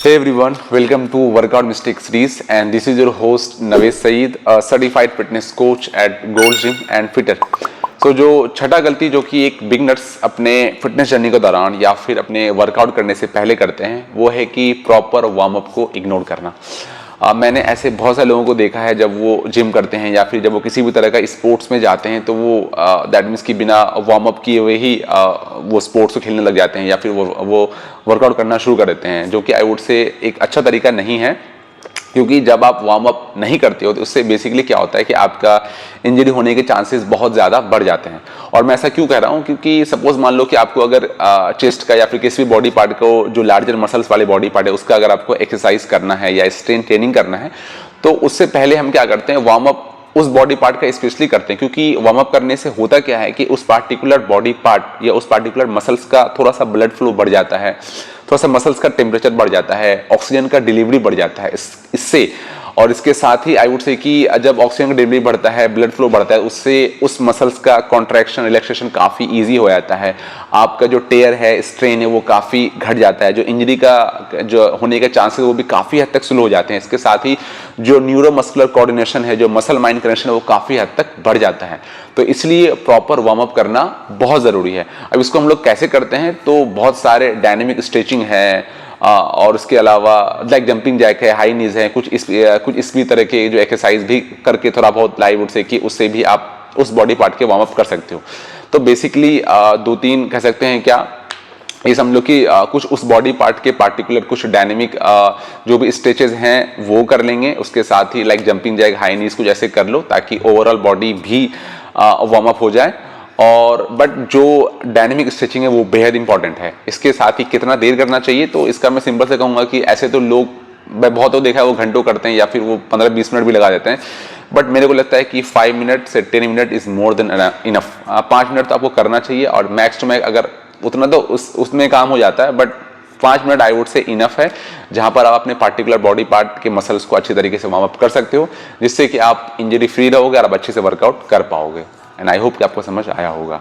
Hey everyone, welcome to Workout Mystic Series, and this is your host Naveed Saeed, a certified fitness coach at Gold's Gym and Fitter. So जो छठा गलती जो कि एक beginners अपने fitness journey के दौरान या फिर अपने वर्कआउट करने से पहले करते हैं वो है कि प्रॉपर वार्म अप को इग्नोर करना। मैंने ऐसे बहुत सारे लोगों को देखा है जब वो जिम करते हैं या फिर जब वो किसी भी तरह का स्पोर्ट्स में जाते हैं तो वो दैट मीन्स कि बिना वार्म अप किए हुए ही वो स्पोर्ट्स को खेलने लग जाते हैं या फिर वो वर्कआउट करना शुरू कर देते हैं, जो कि आई वुड से एक अच्छा तरीका नहीं है। क्योंकि जब आप वार्म अप नहीं करते हो तो उससे बेसिकली क्या होता है कि आपका इंजरी होने के चांसेस बहुत ज़्यादा बढ़ जाते हैं। और मैं ऐसा क्यों कह रहा हूँ, क्योंकि सपोज मान लो कि आपको अगर चेस्ट का या फिर किसी भी बॉडी पार्ट को जो लार्जर मसल्स वाले बॉडी पार्ट है उसका अगर आपको एक्सरसाइज करना है या स्ट्रेंथ ट्रेनिंग करना है तो उससे पहले हम क्या करते हैं, वार्म अप उस बॉडी पार्ट का स्पेशली करते हैं। क्योंकि वार्म अप करने से होता क्या है कि उस पार्टिकुलर बॉडी पार्ट या उस पार्टिकुलर मसल्स का थोड़ा सा ब्लड फ्लो बढ़ जाता है, थोड़ा सा मसल्स का टेम्परेचर बढ़ जाता है, ऑक्सीजन का डिलीवरी बढ़ जाता है इससे। और इसके साथ ही आई वुड से कि जब ऑक्सीजन का डिलीवरी बढ़ता है, ब्लड फ्लो बढ़ता है, उससे उस मसल्स का कॉन्ट्रैक्शन रिलैक्सेशन काफ़ी इजी हो जाता है। आपका जो टेयर है, स्ट्रेन है, वो काफ़ी घट जाता है। जो इंजरी का जो होने के चांसेस वो भी काफ़ी हद तक स्लो हो जाते हैं। इसके साथ ही जो न्यूरोमस्कुलर कोऑर्डिनेशन है, जो मसल माइंड कनेक्शन है, वो काफ़ी हद तक बढ़ जाता है। तो इसलिए प्रॉपर वार्म अप करना बहुत ज़रूरी है। अब इसको हम लोग कैसे करते हैं, तो बहुत सारे डायनेमिक स्ट्रेचिंग है और उसके अलावा लाइक जंपिंग जैक है, हाई नीज है, कुछ इस तरह के जो एक्सरसाइज भी करके थोड़ा बहुत लाइव उठ से कि उससे भी आप उस बॉडी पार्ट के वार्म अप कर सकते हो। तो बेसिकली दो तीन कह सकते हैं क्या, ये समझ लो कि कुछ उस बॉडी पार्ट के पार्टिकुलर कुछ डायनेमिक जो भी स्ट्रेचेज हैं वो कर लेंगे। उसके साथ ही like jumping jack, high knees कुछ ऐसे कर लो ताकि ओवरऑल बॉडी भी वार्म अप हो जाए। और बट जो डायनेमिक स्ट्रेचिंग है वो बेहद इंपॉर्टेंट है। इसके साथ ही कितना देर करना चाहिए, तो इसका मैं सिंपल से कहूँगा कि ऐसे तो लोग मैं बहुत तो देखा है वो घंटों करते हैं या फिर वो 15-20 मिनट भी लगा देते हैं, बट मेरे को लगता है कि 5 मिनट से 10 minute is more than enough. 5 minute तो आपको करना चाहिए और मैक्स टू मैक्स अगर उतना तो उसमें काम हो जाता है, but 5 minute I would say enough है, जहां पर आप अपने पार्टिकुलर बॉडी पार्ट के मसल्स को अच्छी तरीके से वार्म अप कर सकते हो, जिससे कि आप इंजरी फ्री रहोगे और आप अच्छे से वर्कआउट कर पाओगे। एंड आई होप कि आपको समझ आया होगा।